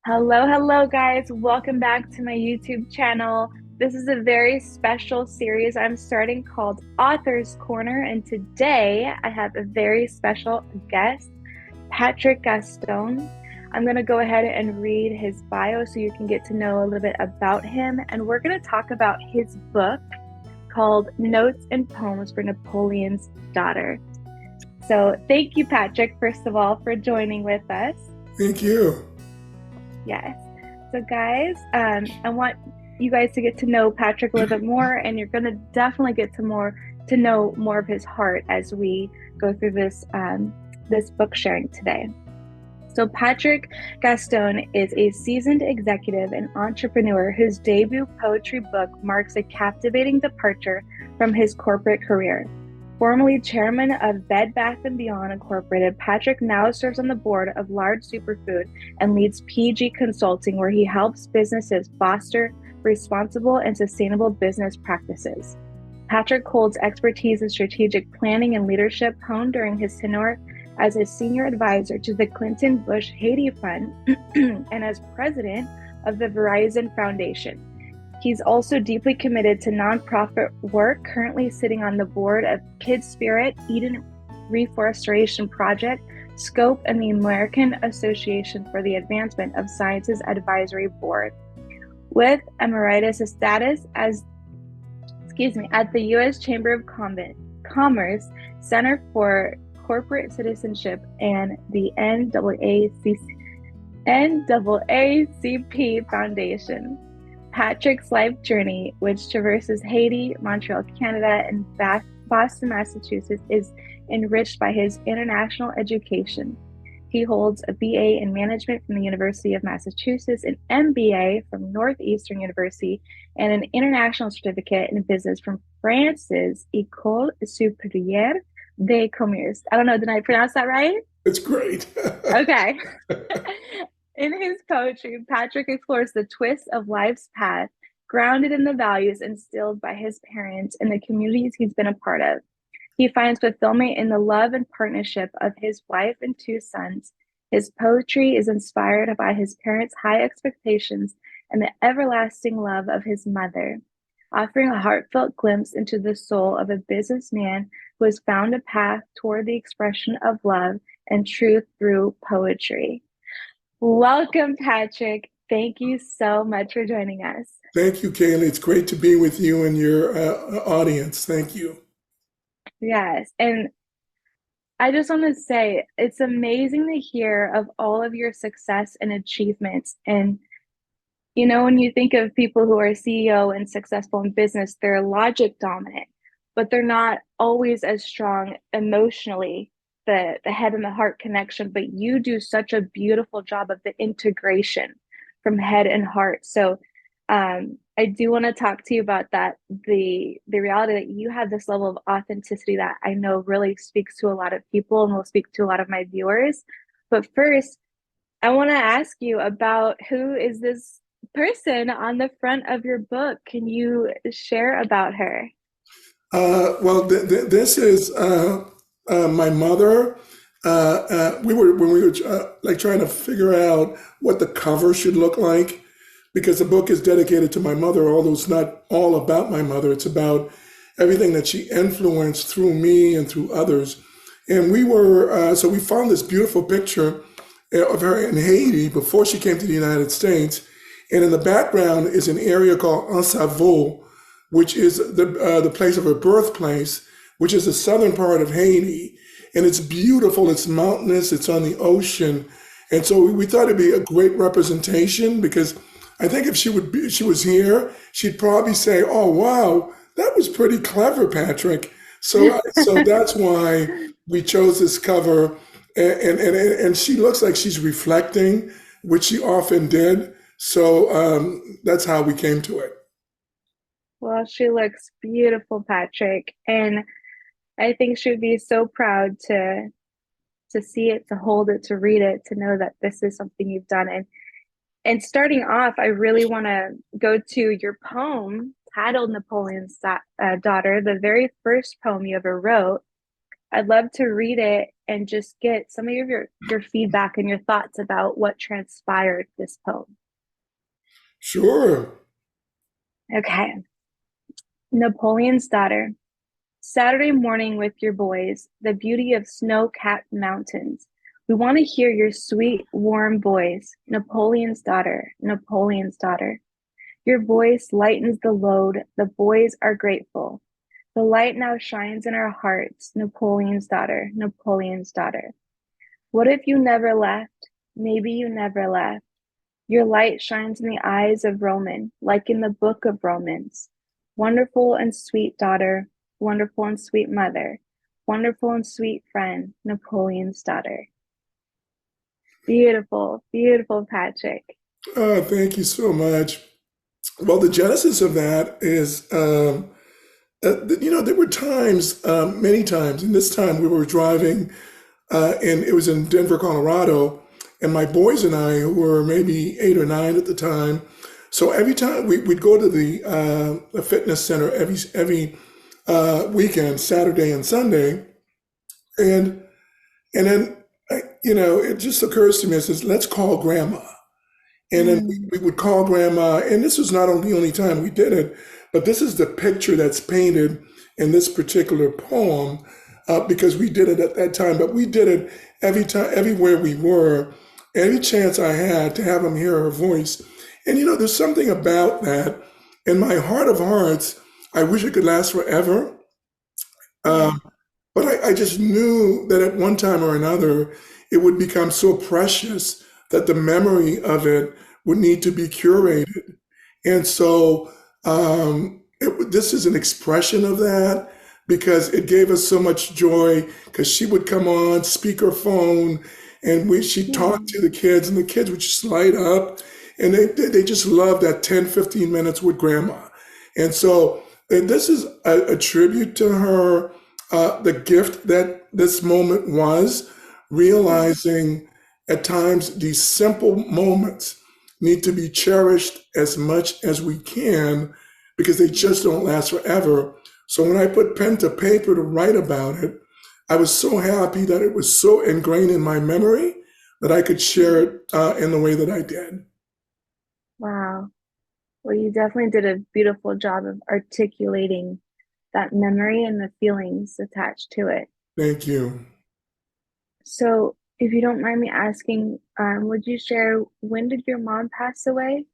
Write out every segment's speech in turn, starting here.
Hello, guys. Welcome back to my YouTube channel. This is a very special series I'm starting called Author's Corner, and today I have a very special guest, Patrick Gaston. I'm going to go ahead and read his bio so you can get to know a little bit about him, and we're going to talk about his book called Notes and Poems for Napoleon's Daughter. So thank you, Patrick, first of all, for joining with us. Thank you. Yes. So guys, I want you guys to get to know Patrick a little bit more, and you're going to definitely get to know more of his heart as we go through this book sharing today. So Patrick Gaston is a seasoned executive and entrepreneur whose debut poetry book marks a captivating departure from his corporate career. Formerly chairman of Bed Bath & Beyond Incorporated, Patrick now serves on the board of Large Superfood and leads PG Consulting, where he helps businesses foster responsible and sustainable business practices. Patrick holds expertise in strategic planning and leadership honed during his tenure as a senior advisor to the Clinton Bush Haiti Fund and as president of the Verizon Foundation. He's also deeply committed to nonprofit work, currently sitting on the board of Kids Spirit, Eden Reforestation Project, SCOPE, and the American Association for the Advancement of Science's Advisory Board. With emeritus status at the U.S. Chamber of Commerce Center for Corporate Citizenship and the NAACP Foundation. Patrick's life journey, which traverses Haiti, Montreal, Canada, and Boston, Massachusetts, is enriched by his international education. He holds a BA in management from the University of Massachusetts, an MBA from Northeastern University, and an international certificate in business from France's École Supérieure de Commerce. I don't know, did I pronounce that right? It's great. Okay. In his poetry, Patrick explores the twists of life's path, grounded in the values instilled by his parents and the communities he's been a part of. He finds fulfillment in the love and partnership of his wife and two sons. His poetry is inspired by his parents' high expectations and the everlasting love of his mother, offering a heartfelt glimpse into the soul of a businessman who has found a path toward the expression of love and truth through poetry. Welcome, Patrick. Thank you so much for joining us. Thank you, Kaylee. It's great to be with you and your audience. Thank you. Yes. And I just want to say it's amazing to hear of all of your success and achievements. And, when you think of people who are CEO and successful in business, they're logic dominant, but they're not always as strong emotionally, the head and the heart connection. But you do such a beautiful job of the integration from head and heart. So I do want to talk to you about that, the reality that you have this level of authenticity that I know really speaks to a lot of people and will speak to a lot of my viewers. But first, I want to ask you about who is this person on the front of your book. Can you share about her? This is my mother. We were when we were like trying to figure out what the cover should look like, because the book is dedicated to my mother, although it's not all about my mother. It's about everything that she influenced through me and through others. And so we found this beautiful picture of her in Haiti before she came to the United States. And in the background is an area called Ansavo, which is the place of her birthplace, which is the southern part of Haiti. And it's beautiful, it's mountainous, it's on the ocean. And so we thought it'd be a great representation, because I think if she was here, she'd probably say, "Oh, wow, that was pretty clever, Patrick." So that's why we chose this cover. And she looks like she's reflecting, which she often did. So that's how we came to it. Well, she looks beautiful, Patrick. And I think she'd be so proud to see it, to hold it, to read it, to know that this is something you've done. And starting off, I really want to go to your poem titled Napoleon's Daughter, the very first poem you ever wrote. I'd love to read it and just get some of your feedback and your thoughts about what transpired this poem. Sure. Okay. Napoleon's daughter. Saturday morning with your boys, the beauty of snow-capped mountains. We want to hear your sweet, warm voice. Napoleon's daughter, Napoleon's daughter. Your voice lightens the load. The boys are grateful. The light now shines in our hearts. Napoleon's daughter, Napoleon's daughter. What if you never left? Maybe you never left. Your light shines in the eyes of Roman, like in the book of Romans. Wonderful and sweet daughter, wonderful and sweet mother, wonderful and sweet friend, Napoleon's daughter. Beautiful, beautiful, Patrick. Thank you so much. Well, the genesis of that is, there were times, many times, and this time we were driving, and it was in Denver, Colorado, and my boys and I, who were maybe 8 or 9 at the time, so every time we'd go to the fitness center every weekend, Saturday and Sunday, and then it just occurs to me, it says, let's call grandma. And then Mm, we would call grandma, and this was not the only time we did it, but this is the picture that's painted in this particular poem, because we did it at that time, but we did it every time, everywhere we were, any chance I had to have them hear her voice. And there's something about that. In my heart of hearts, I wish it could last forever. yeah. Um, but I just knew that at one time or another, it would become so precious that the memory of it would need to be curated. And so this is an expression of that because it gave us so much joy because she would come on speakerphone and she'd talk Mm, to the kids and the kids would just light up and they just loved that 10, 15 minutes with grandma. And so and this is a tribute to her, the gift that this moment was, mm, realizing at times these simple moments need to be cherished as much as we can because they just don't last forever. So when I put pen to paper to write about it, I was so happy that it was so ingrained in my memory that I could share mm. it in the way that I did. Wow. Well, you definitely did a beautiful job of articulating that memory and the feelings attached to it. Thank you. So, if you don't mind me asking, would you share when did your mom pass away?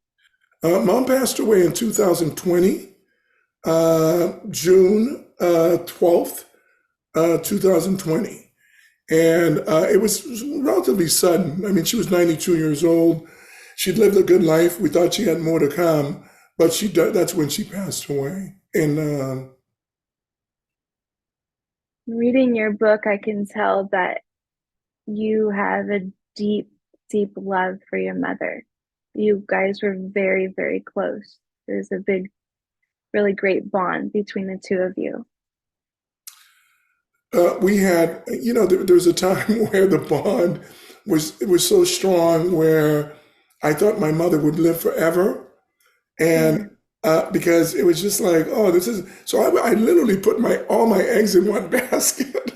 Mom passed away in 2020, June 12th, 2020. And it was relatively sudden. I mean, she was 92 years old. She'd lived a good life. We thought she had more to come, but that's when she passed away. And Reading your book, I can tell that you have a deep, deep love for your mother. You guys were very, very close. There's a big, really great bond between the two of you. we had, there was a time where the bond it was so strong where I thought my mother would live forever. And Mm. because it was just like, oh, this is so I literally put all my eggs in one basket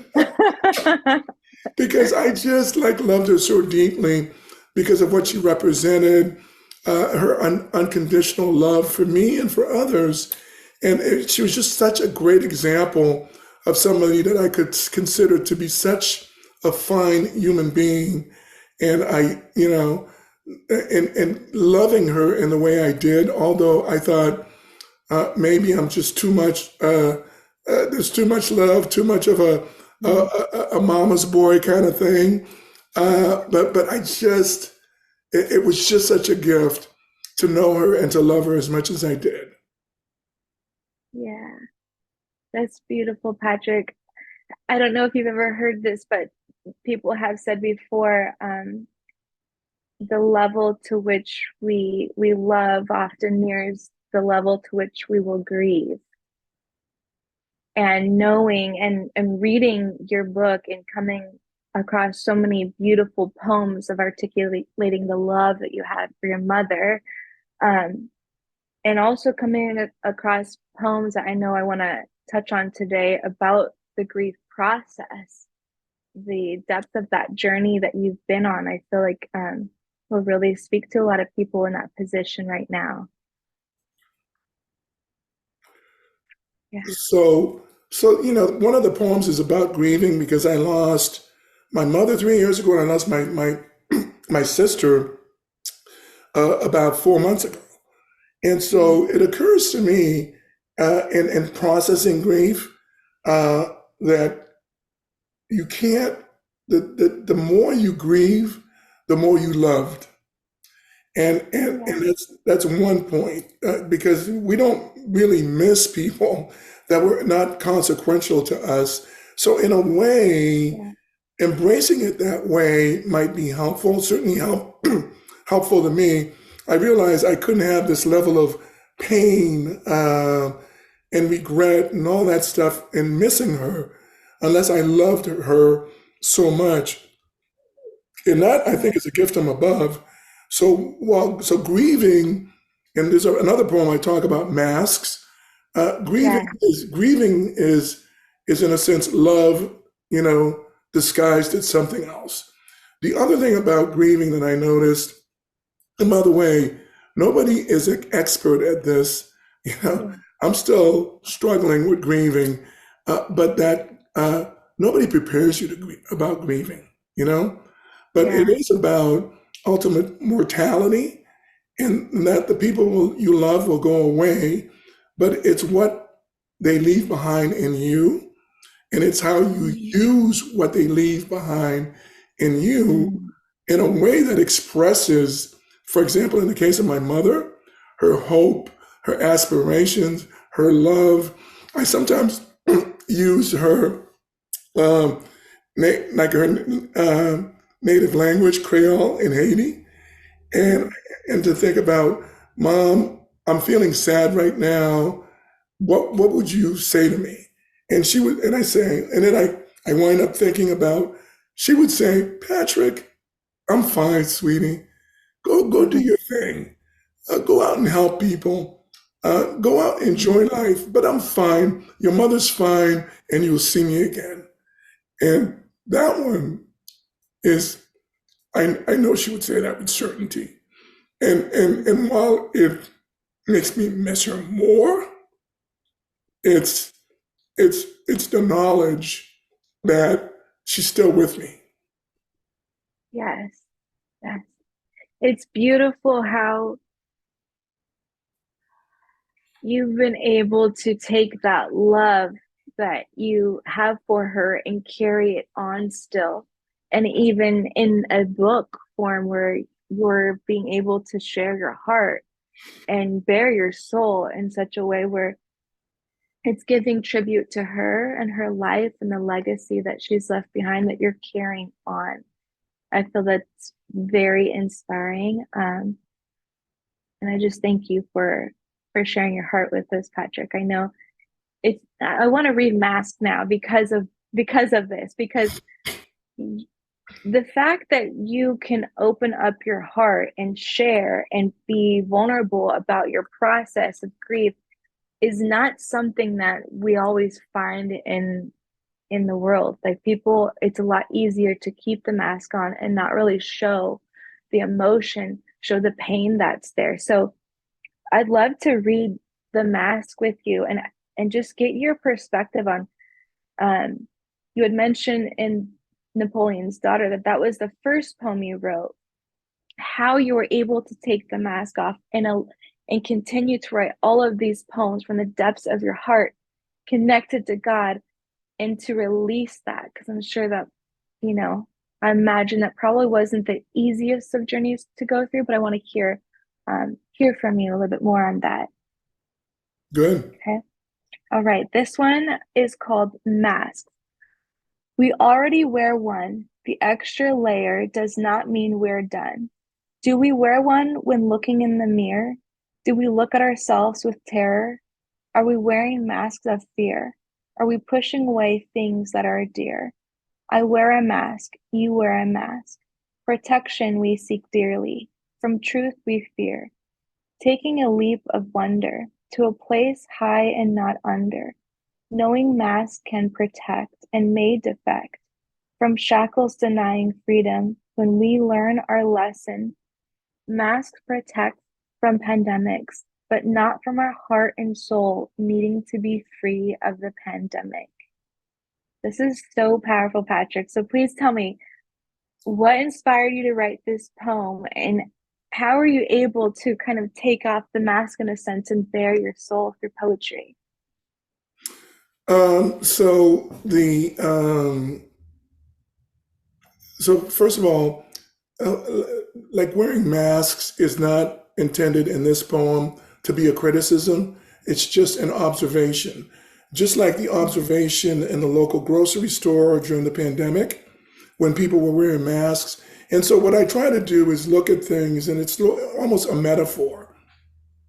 because I just like loved her so deeply because of what she represented, her unconditional love for me and for others, and she was just such a great example of somebody that I could consider to be such a fine human being, and and loving her in the way I did, although I thought maybe I'm just too much. There's too much love, too much of a mama's boy kind of thing. But it was just such a gift to know her and to love her as much as I did. Yeah, that's beautiful, Patrick. I don't know if you've ever heard this, but people have said before, the level to which we love often mirrors the level to which we will grieve. And knowing and reading your book and coming across so many beautiful poems of articulating the love that you had for your mother, um, and also coming across poems that I know I want to touch on today about the grief process, the depth of that journey that you've been on, I feel like will really speak to a lot of people in that position right now. Yeah. So one of the poems is about grieving because I lost my mother 3 years ago, and I lost my my sister about 4 months ago. And Mm. so it occurs to me in processing grief that you can't, the more you grieve, the more you loved. And Yeah. that's one point because we don't really miss people that were not consequential to us. So in a way, Yeah. embracing it that way might be helpful, certainly helpful to me. I realized I couldn't have this level of pain and regret and all that stuff and missing her unless I loved her so much. And that I Yeah. think is a gift from above. So grieving, and there's another poem I talk about masks. Grieving Yeah. is in a sense love, disguised as something else. The other thing about grieving that I noticed, and by the way, nobody is an expert at this. You know, Yeah. I'm still struggling with grieving, but that nobody prepares you about grieving. You know, but it Yeah. is about ultimate mortality, and that the you love will go away, but it's what they leave behind in you, and it's how you Mm. use what they leave behind in you Mm. in a way that expresses, for example, in the case of my mother, her hope, her aspirations, her love. I sometimes use her, um, like her native language, Creole in Haiti, and Mm. and to think about, Mom, I'm feeling sad right now. What would you say to me? And she would, and I say, and then I wind up thinking about, she would say, Patrick, I'm fine, sweetie. Go do Mhm. your thing. Go out and help people. Go out and Mm. enjoy life. But I'm fine. Your mother's fine, and you'll see me again. And that one is, I know she would say that with certainty. And while it makes me miss her more, it's it's the knowledge that she's still with me. Yes. Yes. It's beautiful how you've been able to take that love that you have for her and carry it on still. And even in a book form where you're being able to share your heart and bare your soul in such a way where it's giving tribute to her and her life and the legacy that she's left behind that you're carrying on. I feel that's very inspiring. And I just thank you for sharing your heart with us, Patrick. I know it's I want to read Mask now because of this, because the fact that you can open up your heart and share and be vulnerable about your process of grief is not something that we always find in the world. Like people, it's a lot easier to keep the mask on and not really show the emotion, show the pain that's there. So I'd love to read the mask with you and just get your perspective on um you had mentioned in Napoleon's Daughter that that was the first poem you wrote, how you were able to take the mask off and continue to write all of these poems from the depths of your heart connected to God and to release that, because I'm sure that, you know, I imagine that probably wasn't the easiest of journeys to go through, but I want to hear from you a little bit more on that. Good. Okay. All right. This one is called Mask. We already wear one. The extra layer does not mean we're done. Do we wear one when looking in the mirror? Do we look at ourselves with terror? Are we wearing masks of fear? Are we pushing away things that are dear? I wear a mask, you wear a mask. Protection we seek dearly, from truth we fear. Taking a leap of wonder to a place high and not under. knowing masks can protect and may defect from shackles denying freedom. When we learn our lesson, masks protect from pandemics, but not from our heart and soul needing to be free of the pandemic. This is so powerful, Patrick. So please tell me, what inspired you to write this poem, and how are you able to kind of take off the mask in a sense and bare your soul through poetry? So so first of all, uh, like wearing masks is not intended in this poem to be a criticism. It's just an observation, just like the observation in the local grocery store during the pandemic when people were wearing masks. And so what I try to do is look at things, and it's almost a metaphor.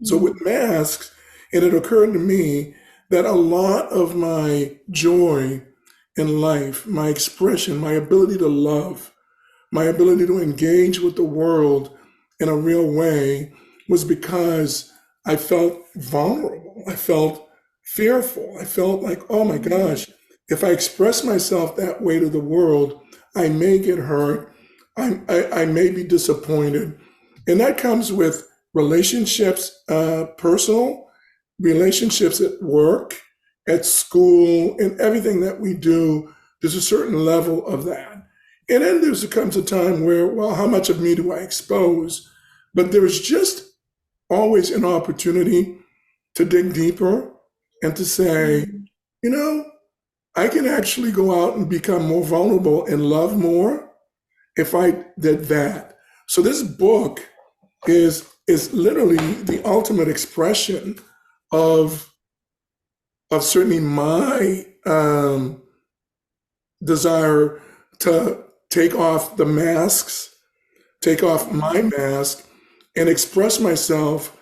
So Mm-hmm. with masks, and it occurred to me that a lot of my joy in life, my expression, my ability to love, my ability to engage with the world in a real way was because I felt vulnerable. I felt fearful. I felt like, oh my Mm-hmm. gosh, if I express myself that way to the world, I may get hurt. I may be disappointed. And that comes with relationships, personal relationships at work, at school, and everything that we do. There's a certain level of that. And then comes a time where, well, how much of me do I expose? But there's just always an opportunity to dig deeper and to say, Mm-hmm. you know, I can actually go out and become more vulnerable and love more if I did that. So this book is literally the ultimate expression of certainly my desire to take off the masks, take off my Mm-hmm. mask, and express myself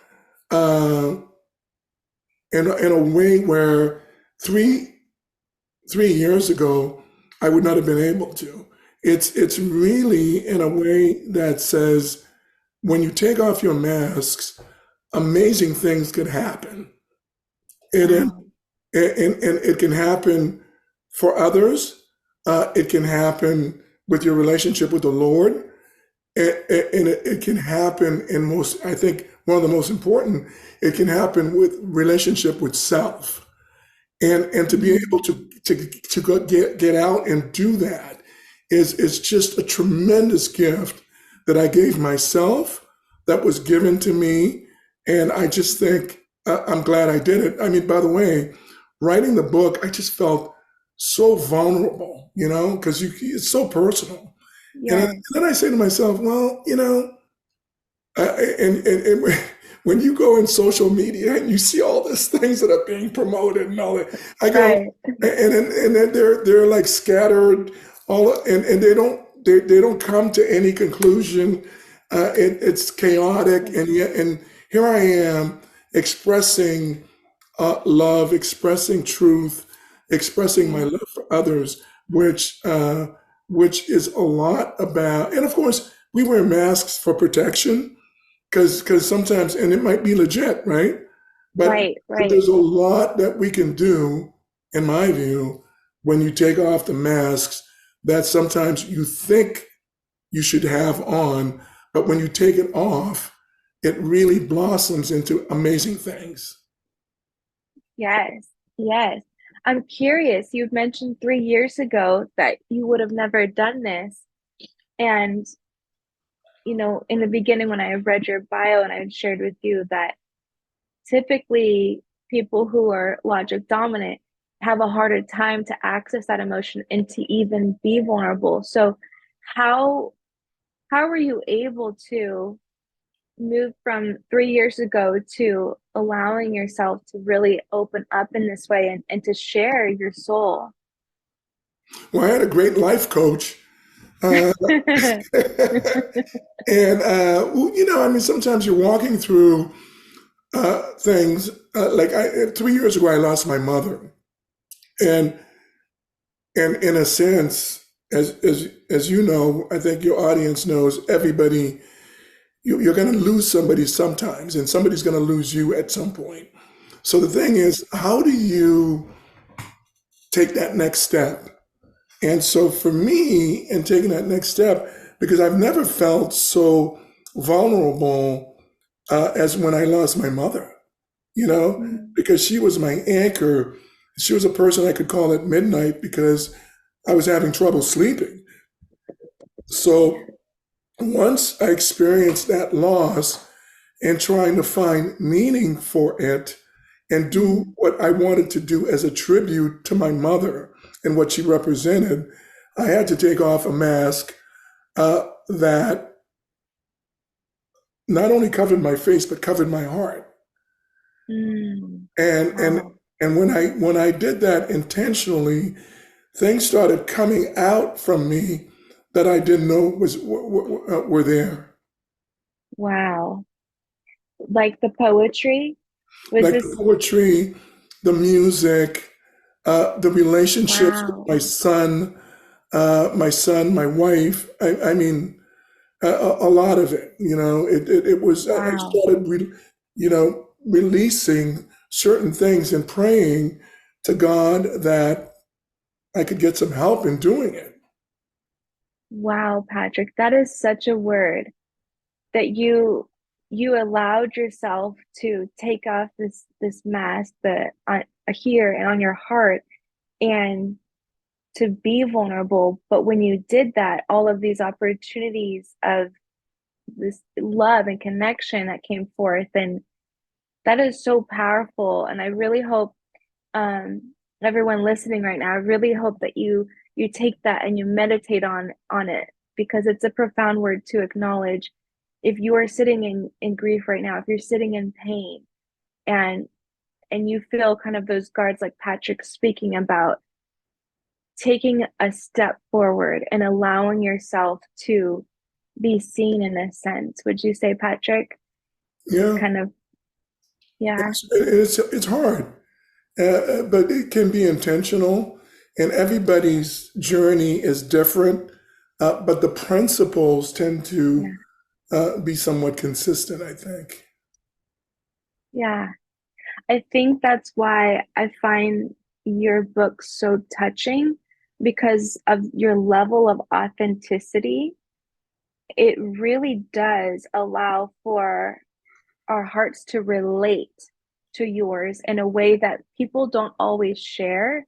uh, in a way where three 3 years ago I would not have been able to. It's really in a way that says when you take off your masks, amazing things could happen, and and, Wow. and it can happen for others. It can happen with your relationship with the Lord, and it can happen in most. I think one of the most important. It can happen with relationship with self, and to be Mm-hmm. able to go, get out and do that is just a tremendous gift that I gave myself, that was given to me, and I just think I'm glad I did it. I mean, by the way, writing the book, I just felt so vulnerable, because it's so personal, and Yes. then I say to myself, well, and when you go in social media and you see all these things that are being promoted and all that, I go, Right. and then they're like scattered and they don't come to any conclusion. It's chaotic, and yet, and here I am expressing love, expressing truth, expressing my Mm-hmm. love for others, which is a lot about. And of course, we wear masks for protection because sometimes, and it might be legit, right? But Right. but Right. there's a lot that we can do, in my view, when you take off the masks that sometimes you think you should have on, but when you take it off, it really blossoms into amazing things. Yes. Yes. I'm curious. You've mentioned 3 years ago that you would have never done this. And, in the beginning, when I read your bio and I had shared with you that typically people who are logic dominant have a harder time to access that emotion and to even be vulnerable. So, how how were you able to move from 3 years ago to allowing yourself to really open up in this way and to share your soul? Well, I had a great life coach. Uh, and, well, I mean, sometimes you're walking through things. Like 3 years ago, I lost my mother. And, and in a sense, as you know, I think your audience knows, everybody, you're going to lose somebody sometimes, and somebody's going to lose you at some point. So the thing is, how do you take that next step. And so for me, in taking that next step, because I've never felt so vulnerable as when I lost my mother, Mm. because she was my anchor. She was a person I could call at midnight because I was having trouble sleeping. So once I experienced that loss and trying to find meaning for it and do Mm. what I wanted to do as a tribute to my mother and what she represented, I had to take off a mask that not only covered my face but covered my heart. Mm. And and Wow. and when I did that intentionally, things started coming out from me that I didn't know were there. Wow. Like the poetry? Was Like the this poetry, the music, the relationships with wow. my son, my wife. I mean, a lot of it. It was. I Wow. started, releasing certain things and praying to God that I could get some help in doing it. Wow, Patrick, that is such a word that you allowed yourself to take off this mask that on here and on your heart and to be vulnerable. But when you did that, all of these opportunities of this love and connection that came forth, and that is so powerful. And I really hope everyone listening right now, I really hope that you take that and you meditate on it because it's a profound word to acknowledge. If you are sitting in grief right now, if you're sitting in pain and you feel kind of those guards like Patrick's speaking about, taking a step forward and allowing yourself to be seen in a sense. Would you say, Patrick? It's Yeah, kind of, yeah, it's hard, but it can be intentional, and everybody's journey is different. But the principles tend to yeah, be somewhat consistent, I think. yeah. I think that's why I find your book so touching because of your level of authenticity. It really does allow for our hearts to relate to yours in a way that people don't always share.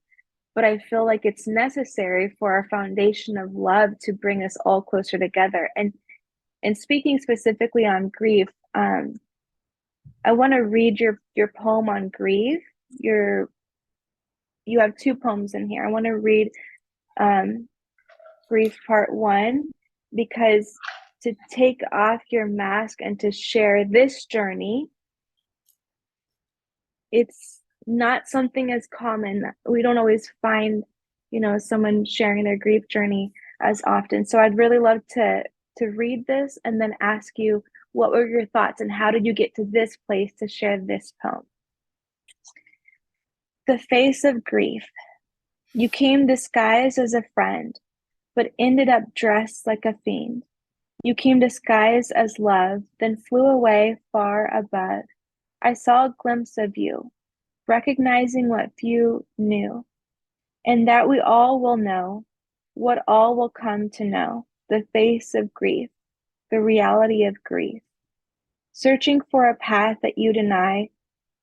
But I feel like it's necessary for our foundation of love to bring us all closer together. And speaking specifically on grief, I want to read your poem on grief. Your You have two poems in here. I want to read um, grief part one because to take off your mask and to share this journey, it's not something as common. We don't always find, someone sharing their grief journey as often. So I'd really love to read this and then ask you what were your thoughts and how did you get to this place to share this poem? The face of grief. You came disguised as a friend, but ended up dressed like a fiend. You came disguised as love, then flew away far above. I saw a glimpse of you, recognizing what few knew, and that we all will know, what all will come to know, the face of grief, the reality of grief. Searching for a path that you deny,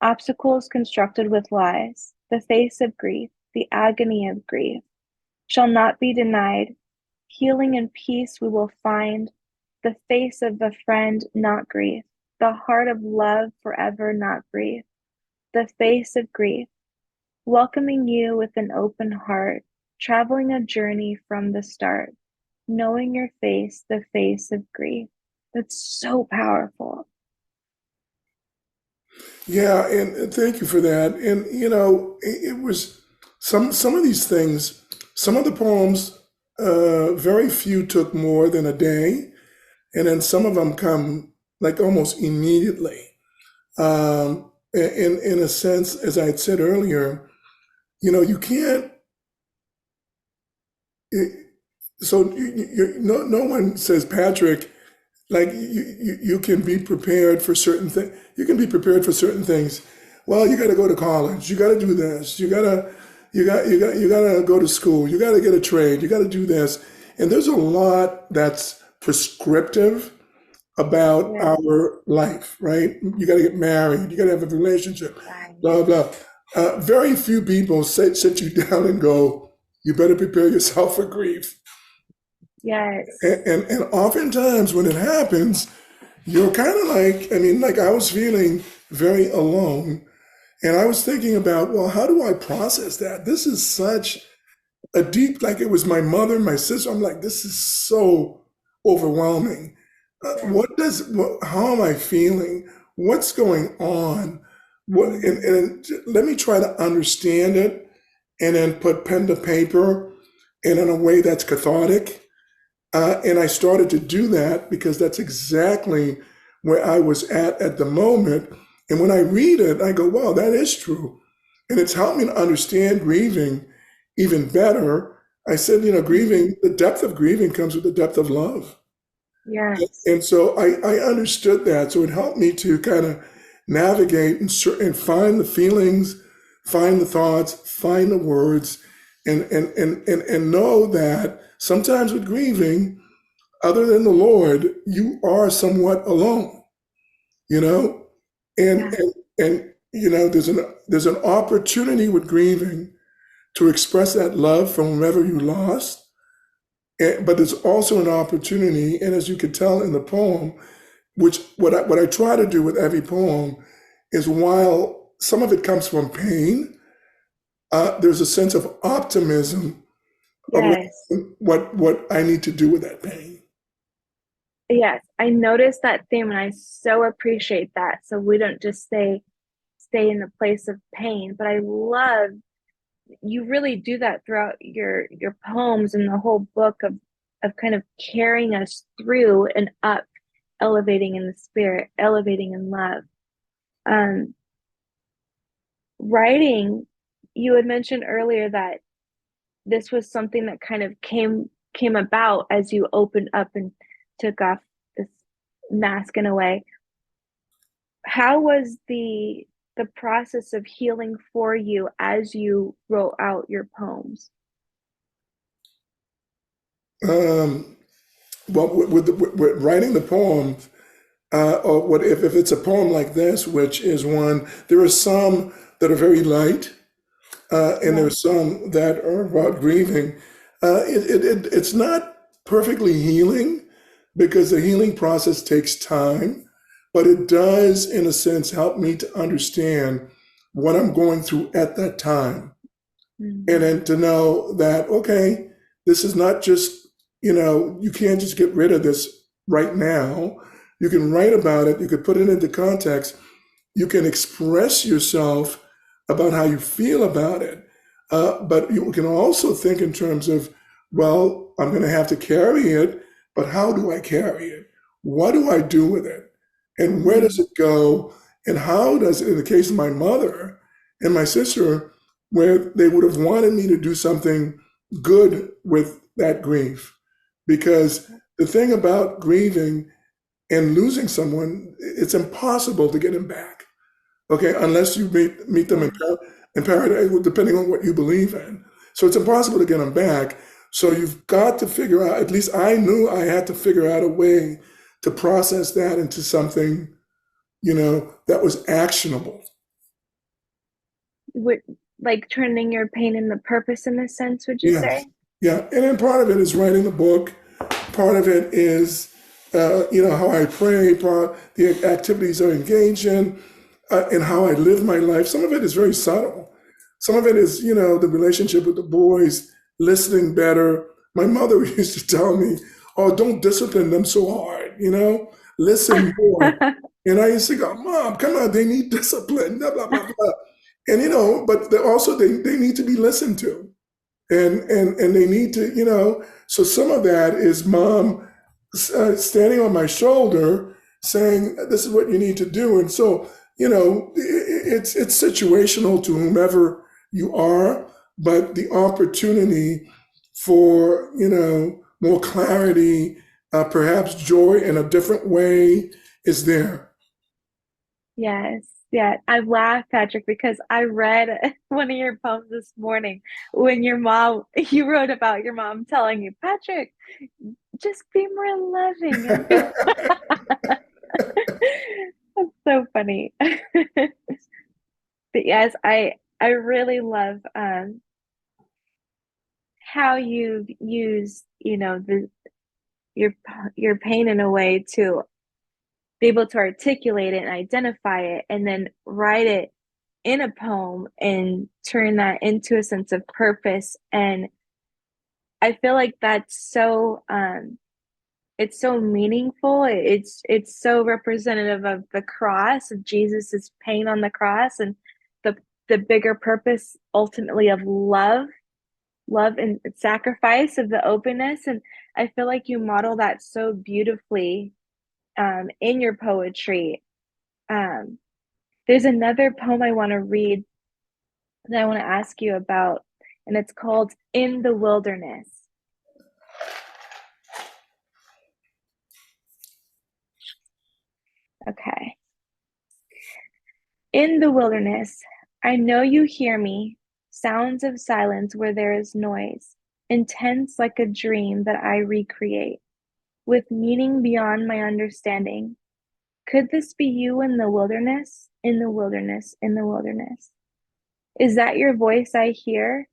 obstacles constructed with lies, the face of grief, the agony of grief, shall not be denied. Healing and peace we will find, the face of a friend, not grief, the heart of love forever, not grief, the face of grief, welcoming you with an open heart, traveling a journey from the start, knowing your face, the face of grief. That's so powerful. Yeah, and thank you for that. And it was some of these things. Some of the poems, very few took more than a day, and then some of them come like almost immediately. In a sense, as I had said earlier, you can't. It, so no one says, Patrick, like you can be prepared for certain things. You can be prepared for certain things. Well, you got to go to college. You got to do this. You got to, you got to go to school. You got to get a trade. You got to do this. And there's a lot that's prescriptive about Yeah. our life, right? You got to get married. You got to have a relationship. Right. Blah blah. Very few people sit you down and go, "You better prepare yourself for grief." Yes. And oftentimes when it happens, you're kind of like, I mean, like I was feeling very alone, and I was thinking about, well, how do I process that? This is such a deep, like it was my mother, my sister. I'm like, this is so overwhelming. Yeah. How am I feeling? What's going on? And let me try to understand it and then put pen to paper and in a way that's cathartic. And I started to do that because that's exactly where I was at the moment. And when I read it, I go, wow, that is true. And it's helped me to understand grieving even better. I said, Mhm. grieving, the depth of grieving comes with the depth of love. Yes. And so I understood that. So it helped me to kind of navigate and find the feelings, find the thoughts, find the words, and know that sometimes with grieving, other than the Lord, you are somewhat alone, you know? And Yeah. and and there's an opportunity with grieving to express that love from whomever you lost. But there's also an opportunity, and as you could tell in the poem, which what I try to do with every poem is while some of it comes from pain, there's a sense of optimism Yes. around what I need to do with that pain. Yes. I noticed that theme and I so appreciate that. So we don't just stay in the place of pain, but I love you really do that throughout your poems and the whole book of kind of carrying us through and up, elevating in the spirit, elevating in love. Um, Writing, you had mentioned earlier that this was something that kind of came about as you opened up and took off this mask in a way. How was the process of healing for you as you wrote out your poems? Um, well, with writing the poem, or what if it's a poem like this, which is one, there are some that are very light, and Yeah. there's some that are about grieving. It's not perfectly healing because the healing process takes time, but it does, in a sense, help me to understand what I'm going through at that time. And Mm. then to know that, okay, this is not just, you can't just get rid of this right now. You can write about it, you could put it into context, you can express yourself about how you feel about it. But you can also think in terms of, well, I'm going to have to carry it, but how do I carry it? What do I do with it? And where does Mm. it go? And how does it, in the case of my mother and my sister, where they would have wanted me to do something good with that grief? Because the thing about grieving and losing someone, it's impossible to get him back. Okay, unless you meet them Yeah. in paradise, depending on what you believe in. So it's impossible to get them back. So you've got to figure out. At least I knew I had to figure out a way to process that into something, that was actionable. Would like turning your pain into purpose in a sense, would you Yes, say? yeah, and then part of it is writing the book. Part of it is, how I pray. Part the activities I engage in, and how I live my life. Some of it is very subtle. Some of it is, the relationship with the boys, listening better. My mother used to tell me, "Oh, don't discipline them so hard. Listen more." And I used to go, "Mom, come on, they need discipline." Blah blah blah blah. And but they need to be listened to, and they need to, so some of that is mom standing on my shoulder saying, this is what you need to do. And so, it's situational to whomever you are, but the opportunity for, more clarity, perhaps joy in a different way is there. Yes. Yeah. I laughed, Patrick, because I read one of your poems this morning when you wrote about your mom telling you, Patrick, just be more loving and that's so funny. But yes, I really love how you've used, your your pain in a way to be able to articulate it and identify it and then write it in a poem and turn that into a sense of purpose. And I feel like that's so it's so meaningful. It's so representative of the cross, of Jesus's pain on the cross, and the the bigger purpose ultimately of love and sacrifice, of the openness. And I feel like you model that so beautifully in your poetry. Um, there's another poem I want to read that I want to ask you about, and it's called In the Wilderness. Okay. In the wilderness, I know you hear me, sounds of silence where there is noise, intense like a dream that I recreate, with meaning beyond my understanding. Could this be you in the wilderness, in the wilderness, in the wilderness? Is that your voice I hear?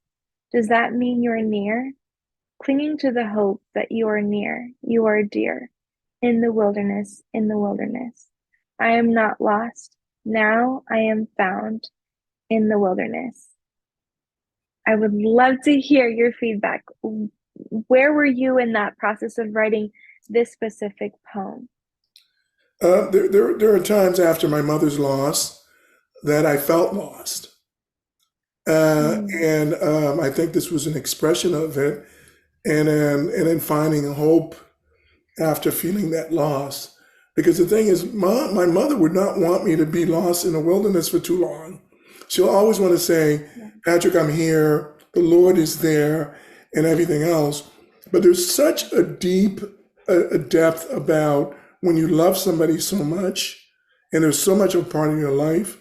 Does that mean you're near? Clinging to the hope that you are near, you are dear. In the wilderness, in the wilderness. I am not lost. Now I am found in the wilderness. I would love to hear your feedback. Where were you in that process of writing this specific poem? There are times after my mother's loss that I felt lost. Mm, And I think this was an expression of it. And then finding hope after feeling that loss. Because the thing is, my mother would not want me to be lost in the wilderness for too long. She'll always want to say, yeah, Patrick, I'm here, the Lord is there, and everything else. But there's such a deep a depth about when you love somebody so much, and there's so much of a part of your life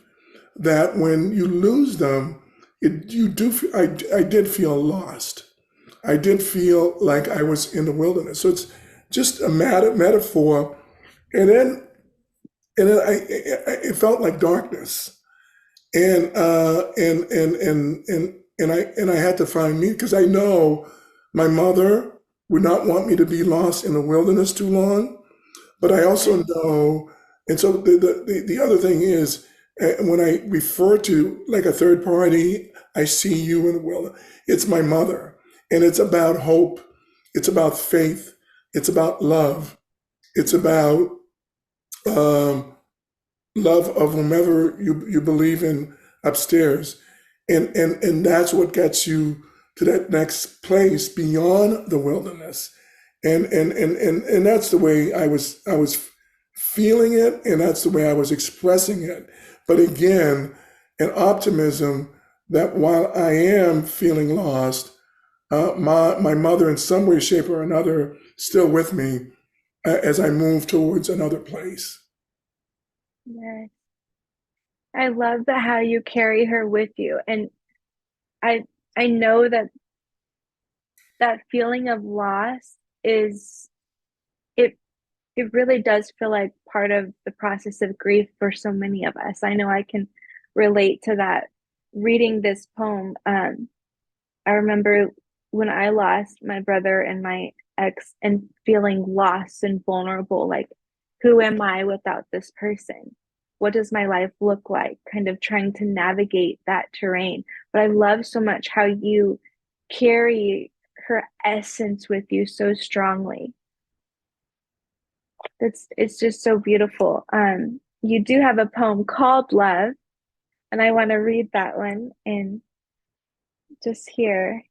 that when you lose them, you do. I did feel lost. I did feel like I was in the wilderness. So it's just a metaphor. And then, it felt like darkness. And I had to find me because I know my mother would not want me to be lost in the wilderness too long. But I also right. know, and so the other thing is, when I refer to like a third party, I see you in the world. It's my mother, and it's about hope. It's about faith. It's about love. It's about um, love of whomever you believe in upstairs, and that's what gets you to that next place beyond the wilderness, and that's the way I was feeling it, and that's the way I was expressing it. But again, an optimism that while I am feeling lost, my mother in some way, shape, or another still with me as I move towards another place. Yeah. I love that how you carry her with you. And I I know that that feeling of loss is it it really does feel like part of the process of grief for so many of us. I know I can relate to that reading this poem. I remember when I lost my brother and my ex and feeling lost and vulnerable, like, who am I without this person? What does my life look like? Kind of trying to navigate that terrain. But I love so much how you carry her essence with you so strongly. It's just so beautiful. You do have a poem called Love, and I want to read that one and just hear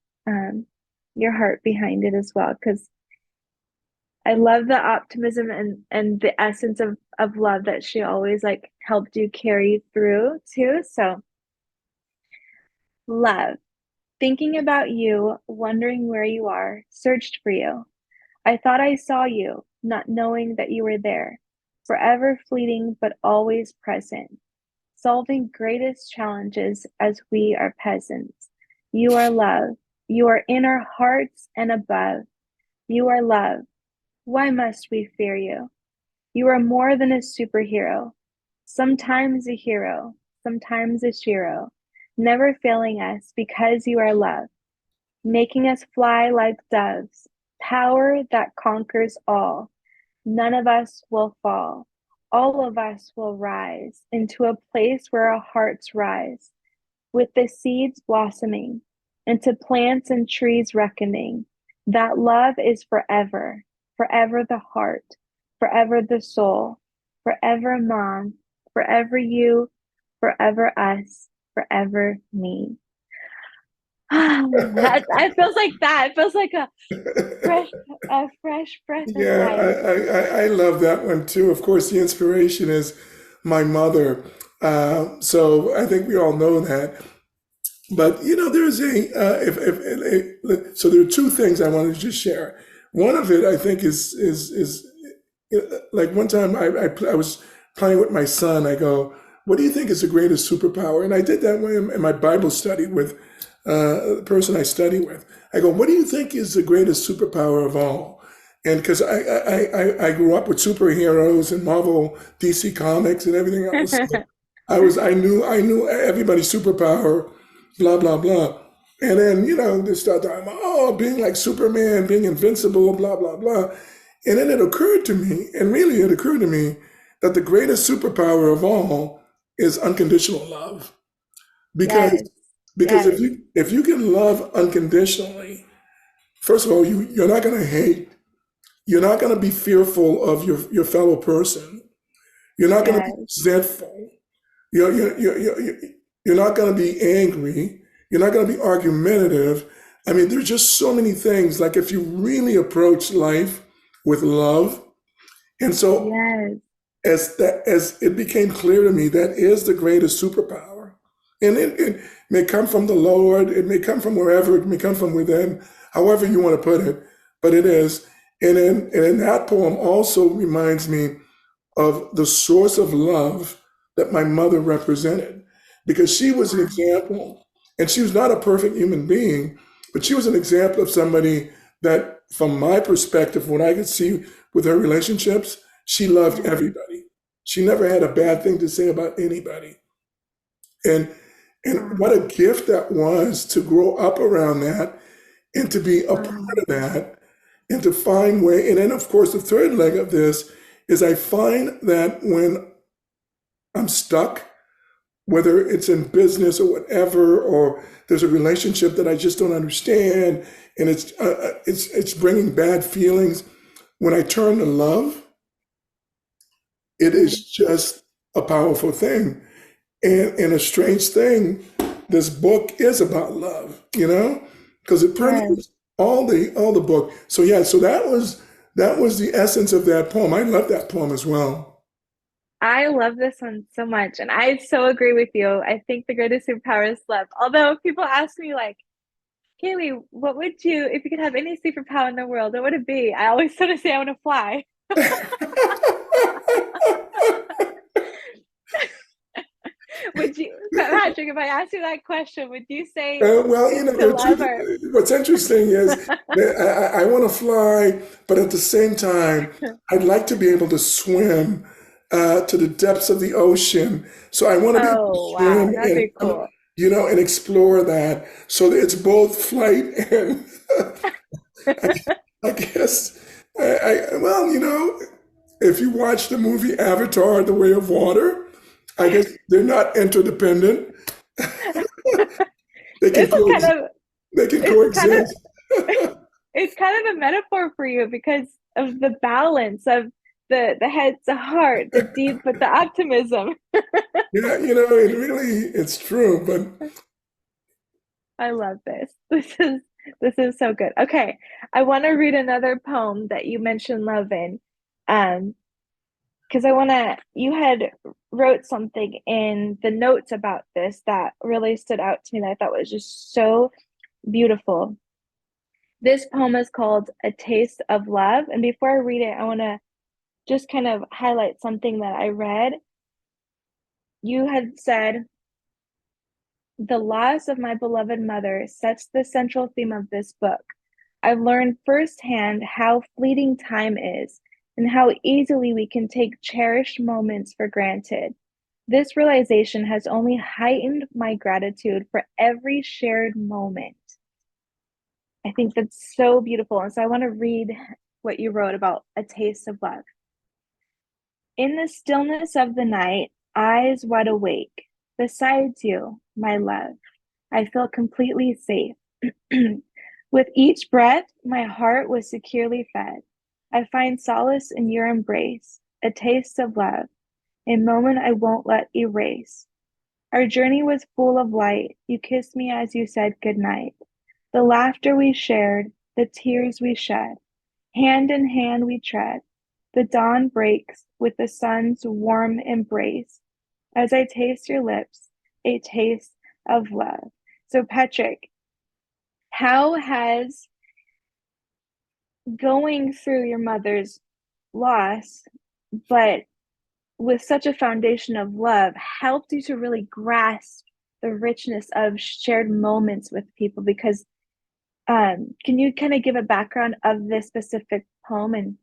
your heart behind it as well, because I love the optimism and the essence of love that she always like helped you carry through too. So, love, thinking about you, wondering where you are, searched for you. I thought I saw you, not knowing that you were there. forever fleeting but always present, solving greatest challenges as we are peasants. You are love. You are in our hearts and above. You are love. Why must we fear you? You are more than a superhero. Sometimes a hero, sometimes a shiro, never failing us because you are love, making us fly like doves, power that conquers all. None of us will fall. All of us will rise into a place where our hearts rise, with the seeds blossoming, into plants and trees reckoning. That love is forever, forever the heart, forever the soul, forever mom, forever you, forever us, forever me. It feels like that. It feels like fresh, a fresh breath of Yeah, life. I love that one too. Of course, the inspiration is my mother. So I think we all know that. But there's so there are two things I wanted to just share. One of it I think is like one time I was playing with my son. I go, "What do you think is the greatest superpower?" And I did that in my Bible study with the person I study with. I go, "What do you think is the greatest superpower of all?" And because I grew up with superheroes and Marvel, DC Comics, and everything else, so I knew everybody's superpower, blah blah blah. And then they start talking about being like Superman, being invincible, blah blah blah. And then it occurred to me, and really it occurred to me that the greatest superpower of all is unconditional love. Because Yes, because yes, if you can love unconditionally, first of all, you're not going to hate. You're not going to be fearful of your fellow person. You're not going to be yes, resentful. You're not going to be angry. You're not going to be argumentative. I mean, there's just so many things. Like if you really approach life with love, and so yes, as it became clear to me, that is the greatest superpower. And it may come from the Lord, it may come from wherever, it may come from within, however you want to put it, but it is. And in that poem also reminds me of the source of love that my mother represented, because she was an example, and she was not a perfect human being, but she was an example of somebody that, from my perspective, what I could see with her relationships, she loved yes. everybody. She never had a bad thing to say about anybody. And and Wow, what a gift that was to grow up around that and to be a part wow. of that and to find way. And then of course the third leg of this is I find that when I'm stuck, whether it's in business or whatever, or there's a relationship that I just don't understand, and it's bringing bad feelings. When I turn to love, it is just a powerful thing. And a strange thing, this book is about love, because it Yes, permeates all the book. So yeah, so that was the essence of that poem. I love that poem as well. I love this one so much, and I so agree with you. I think the greatest superpower is love. Although people ask me like, Kaylee, what would you, if you could have any superpower in the world, what would it be? I always sort of say I want to fly. Would you, Patrick, if I asked you that question, would you say Well, it's to there are love or? what's interesting is that I want to fly, but at the same time, I'd like to be able to swim to the depths of the ocean. So I want to be able to Oh, wow, swim that'd and be cool. and explore that. So that it's both flight and I guess well, if you watch the movie Avatar: The Way of Water, I guess they're not interdependent. They can This is kind coexist. of, They can it's kind of, coexist. it's kind of a metaphor for you because of the balance of the head to heart, the deep, but the optimism. Yeah, it's true, but I love this. This is so good. Okay, I want to read another poem that you mentioned love in. Because I want to, you had wrote something in the notes about this that really stood out to me that I thought was just so beautiful. This poem is called A Taste of Love. And before I read it, I want to just kind of highlight something that I read. You had said, the loss of my beloved mother sets the central theme of this book. I've learned firsthand how fleeting time is and how easily we can take cherished moments for granted. This realization has only heightened my gratitude for every shared moment. I think that's so beautiful. And so I want to read what you wrote about a taste of love. In the stillness of the night, eyes wide awake, beside you, my love, I feel completely safe. With each breath, my heart was securely fed. I find solace in your embrace, a taste of love, a moment I won't let erase. Our journey was full of light. You kissed me as you said goodnight. The laughter we shared, the tears we shed, hand in hand we tread. The dawn breaks with the sun's warm embrace. As I taste your lips, a taste of love. So, Patrick, how has going through your mother's loss, but with such a foundation of love, helped you to really grasp the richness of shared moments with people? Because can you kind of give a background of this specific poem? And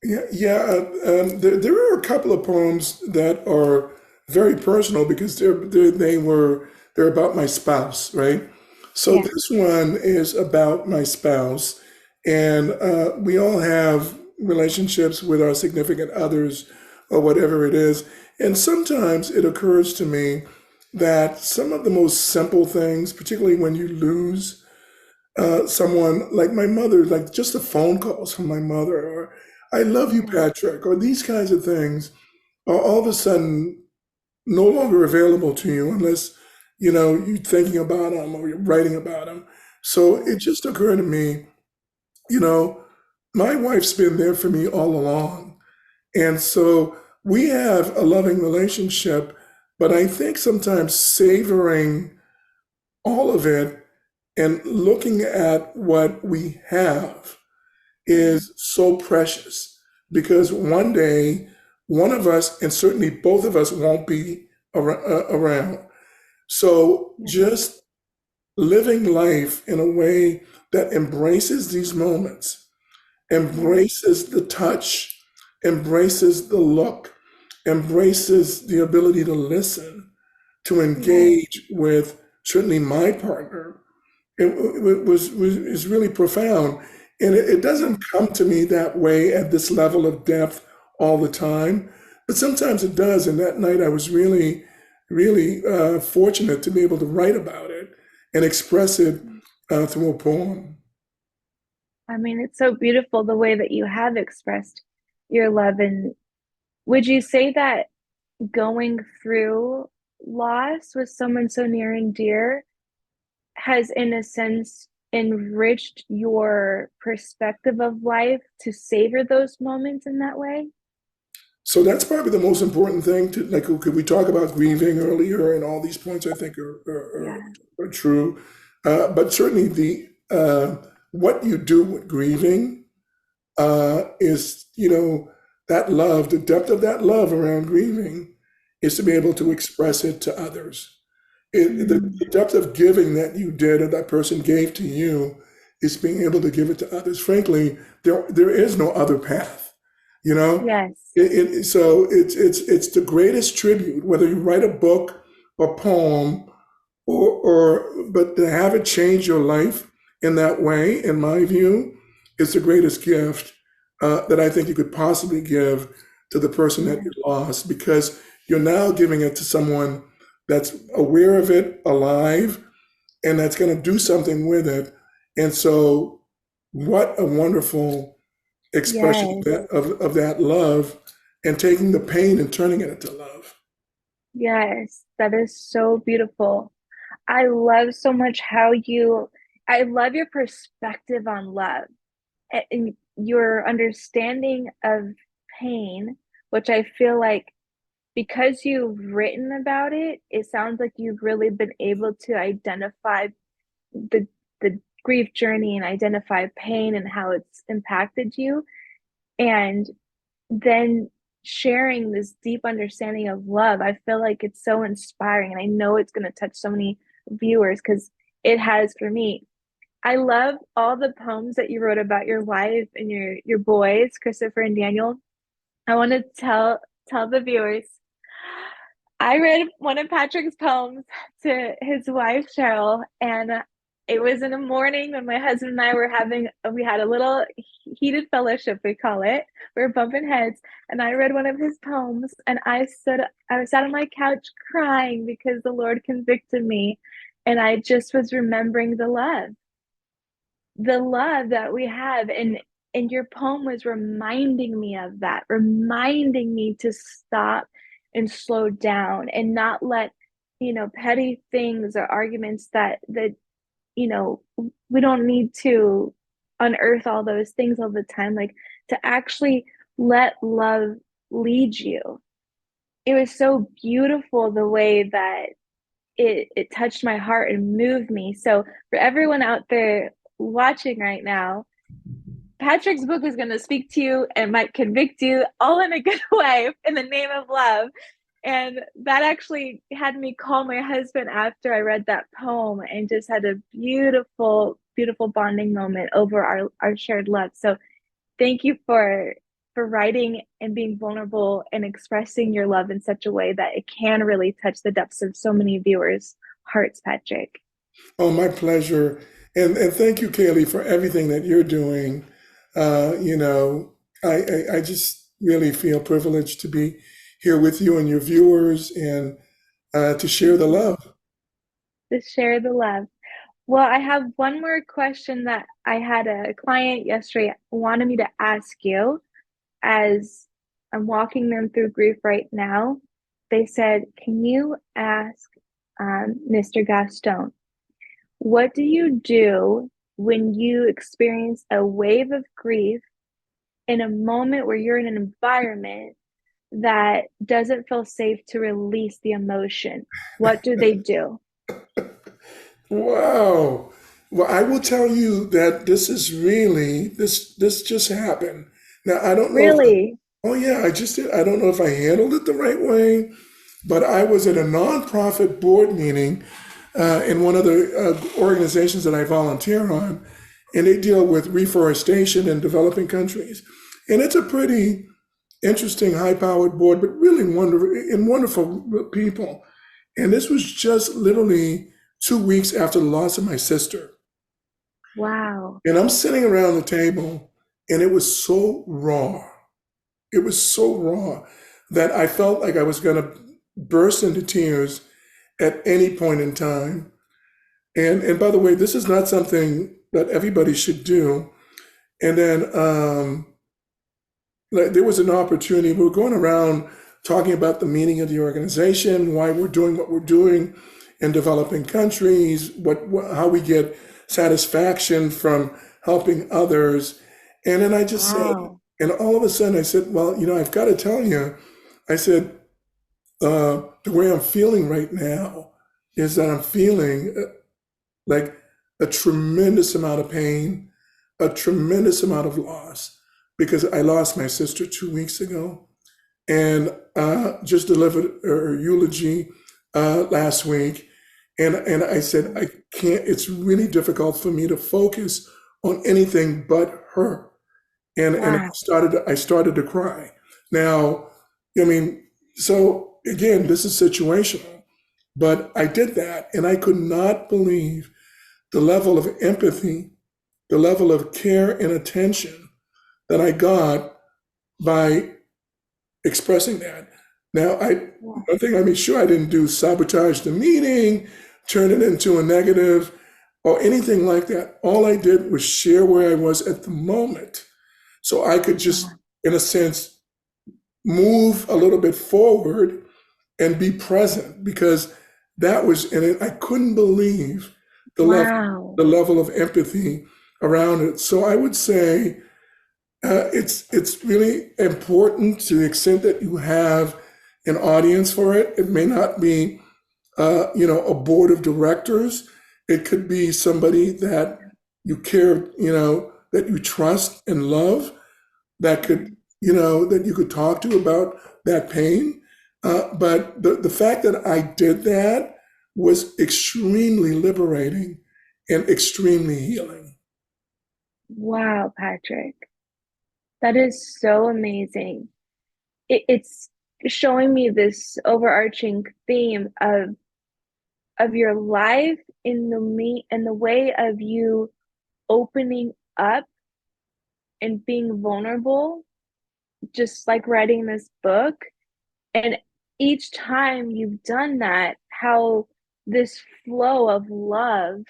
There are a couple of poems that are very personal because they're about my spouse, right? So yeah, this one is about my spouse, and we all have relationships with our significant others or whatever it is. And sometimes it occurs to me that some of the most simple things, particularly when you lose someone like my mother, like just the phone calls from my mother, or I love you, yeah, Patrick, or these kinds of things are all of a sudden no longer available to you unless, you're thinking about them or you're writing about them. So it just occurred to me, you know, my wife's been there for me all along. And so we have a loving relationship, but I think sometimes savoring all of it and looking at what we have yeah, is so precious because one day one of us, and certainly both of us, won't be around. So yeah, just living life in a way that embraces these moments, yeah, embraces the touch, embraces the look, embraces the ability to listen, to yeah, engage with certainly my partner. It was is really profound, and it yeah. doesn't come to me that way at this level of depth all the time, but sometimes it does. And that night, I was really fortunate to be able to write about it and express it through a poem. I mean, it's so beautiful the way that you have expressed your love. And would you say that going through loss with someone so near and dear has, in a sense, enriched your perspective of life to savor those moments in that way? So that's probably the most important thing to like. Could we talk about grieving earlier? And all these points I think Yeah, are true, but certainly the what you do with grieving is, that love, the depth of that love around grieving is to be able to express it to others. mm, The depth of giving that you did or that person gave to you is being able to give it to others. Frankly, there is no other path, you know? yes, So it's the greatest tribute, whether you write a book, a poem, but to have it change your life in that way, in my view, is the greatest gift that I think you could possibly give to the person that yeah, you lost, because you're now giving it to someone that's aware of it, alive, and that's going to do something with it. And so, what a wonderful expression of yes, of that love, and taking the pain and turning it into love. yes. That is so beautiful. I love so much I love your perspective on love and your understanding of pain, which I feel like because you've written about it, it sounds like you've really been able to identify the the grief journey and identify pain and how it's impacted you. And then sharing this deep understanding of love, I feel like it's so inspiring. And I know it's going to touch so many viewers because it has for me. I love all the poems that you wrote about your wife and your boys, Christopher and Daniel. I want to tell the viewers. I read one of Patrick's poems to his wife Cheryl, and it was in the morning when my husband and I were we had a little heated fellowship, we call it. We were bumping heads, and I read one of his poems, and I sat on my couch crying because the Lord convicted me, and I just was remembering the love that we have, and your poem was reminding me of that, reminding me to stop and slow down and not let petty things or arguments that you know we don't need to unearth all those things all the time, like to actually let love lead you. It was so beautiful the way that it touched my heart and moved me. So for everyone out there watching right now, Patrick's book is going to speak to you and might convict you all in a good way in the name of love. And that actually had me call my husband after I read that poem and just had a beautiful, beautiful bonding moment over our shared love. So thank you for writing and being vulnerable and expressing your love in such a way that it can really touch the depths of so many viewers' hearts, Patrick. Oh, my pleasure. And thank you, Kaylee, for everything that you're doing. You know, I just really feel privileged to be here with you and your viewers and to share the love. To share the love. Well, I have one more question that I had a client yesterday wanted me to ask you as I'm walking them through grief right now. They said, can you ask Mr. Gaston, what do you do when you experience a wave of grief in a moment where you're in an environment that doesn't feel safe to release the emotion? What do they do? Wow. Well, I will tell you that this is really this just happened. Now, I don't know if Really? oh yeah, I just did. I don't know if I handled it the right way, but I was at a nonprofit board meeting in one of the organizations that I volunteer on, and they deal with reforestation in developing countries. And it's a pretty interesting, high-powered board, but really wonderful people. And this was just literally 2 weeks after the loss of my sister. Wow. And I'm sitting around the table, and it was so raw. It was so raw that I felt like I was going to burst into tears at any point in time. And by the way, this is not something that everybody should do. And then like, there was an opportunity. We were going around talking about the meaning of the organization, why we're doing what we're doing in developing countries, how we get satisfaction from helping others. And then I just said, Wow. and all of a sudden I said, well, I've got to tell you, I said, the way I'm feeling right now is that I'm feeling like a tremendous amount of pain, a tremendous amount of loss, because I lost my sister 2 weeks ago and just delivered her eulogy last week. And I said, I can't, it's really difficult for me to focus on anything but her. And Wow. I started to cry. Now, I mean, so again, this is situational, but I did that and I could not believe the level of empathy, the level of care and attention that I got by expressing that. Now, Wow. one thing I made sure I didn't do sabotage the meeting, turn it into a negative, or anything like that. All I did was share where I was at the moment, so I could just, in a sense, move a little bit forward and be present because that was in it. I couldn't believe the level Wow. the level of empathy around it. So I would say it's really important to the extent that you have an audience for it. It may not be a board of directors. It could be somebody that you care, that you trust and love that could that you could talk to about that pain. But the fact that I did that was extremely liberating and extremely healing. Wow, Patrick. That is so amazing. It's showing me this overarching theme of your life in the way of you opening up and being vulnerable, just like writing this book. And each time you've done that, how this flow of love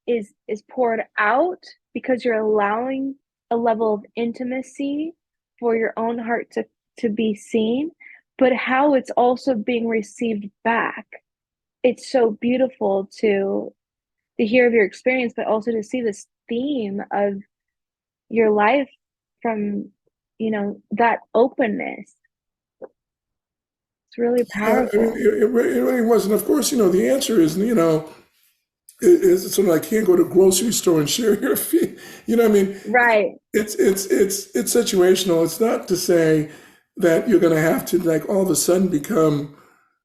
is poured out because you're allowing a level of intimacy for your own heart to be seen, but how it's also being received back. It's so beautiful to hear of your experience, but also to see this theme of your life from, that openness. It's really Yeah, I mean, powerful. it really wasn't. Of course, the answer is, it's sort of like, can't go to a grocery store and share your fee. What I mean? Right. It's situational. It's not to say that you're going to have to, like, all of a sudden become,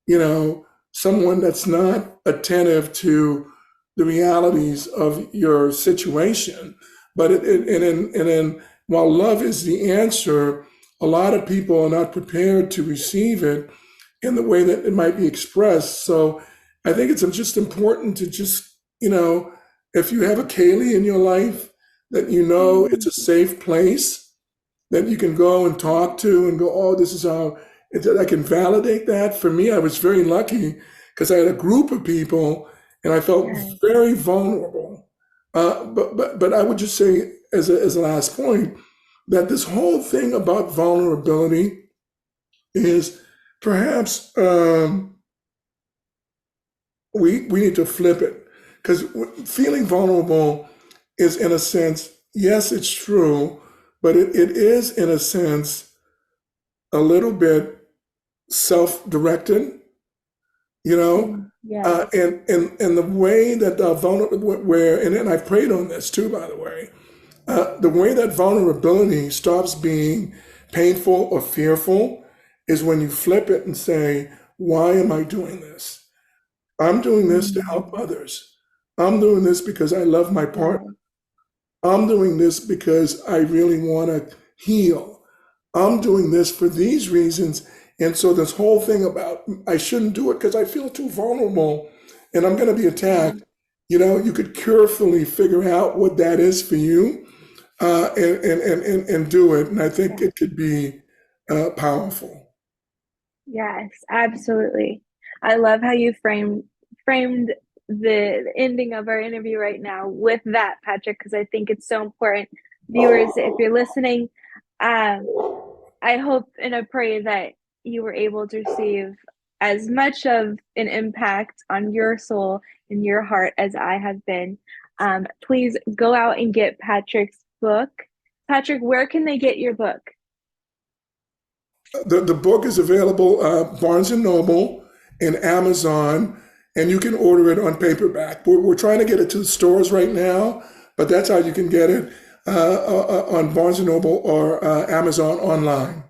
you know, someone that's not attentive to the realities of your situation. But and then while love is the answer, a lot of people are not prepared to receive it in the way that it might be expressed. So I think it's just important to just, if you have a Kaylee in your life, that it's Mhm. a safe place that you can go and talk to and go, oh, this is how I can validate that. For me, I was very lucky because I had a group of people and I felt Yes. very vulnerable. But I would just say, as a last point, that this whole thing about vulnerability is perhaps we need to flip it, because feeling vulnerable is, in a sense, yes, it's true, but it is, in a sense, a little bit self-directed, you know, Yes. and the way that the vulnerable, where, and I prayed on this too, by the way, the way that vulnerability stops being painful or fearful is when you flip it and say, why am I doing this? I'm doing this to help Mm. others. I'm doing this because I love my partner. Yes. I'm doing this because I really want to heal. I'm doing this for these reasons. And so this whole thing about I shouldn't do it because I feel too vulnerable and I'm going to be Yeah. attacked, you could carefully figure out what that is for you, and do it. And I think Yeah. it could be powerful. Yes, absolutely. I love how you framed the ending of our interview right now with that, Patrick, because I think it's so important. Viewers, if you're listening, um, I hope and I pray that you were able to receive as much of an impact on your soul and your heart as I have been. Please go out and get Patrick's book. Patrick, where can they get your book? The book is available Barnes and Noble and Amazon, and you can order it on paperback. We're trying to get it to the stores right now, but that's how you can get it, on Barnes and Noble or Amazon online.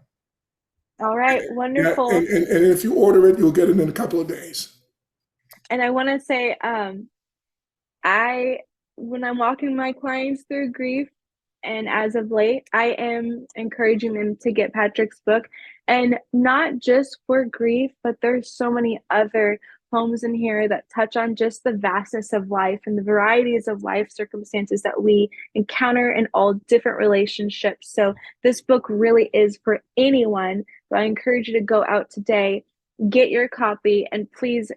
All right, Yeah, and, wonderful. and, and if you order it, you'll get it in a couple of days. And I want to say, I when I'm walking my clients through grief, and as of late, I am encouraging them to get Patrick's book, and not just for grief, but there's so many other poems in here that touch on just the vastness of life and the varieties of life circumstances that we encounter in all different relationships. So this book really is for anyone. So I encourage you to go out today, get your copy, and please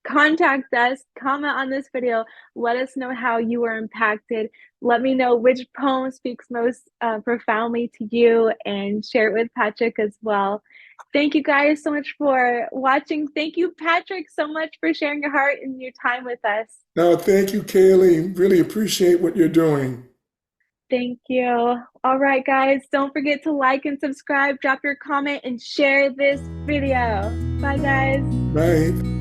contact us, comment on this video, let us know how you were impacted. Let me know which poem speaks most profoundly to you, and share it with Patrick as well. Thank you guys so much for watching. Thank you, Patrick, so much for sharing your heart and your time with us. Now, thank you, Kaylee. Really appreciate what you're doing. Thank you. All right, guys, don't forget to like and subscribe, drop your comment, and share this video. Bye, guys. Bye.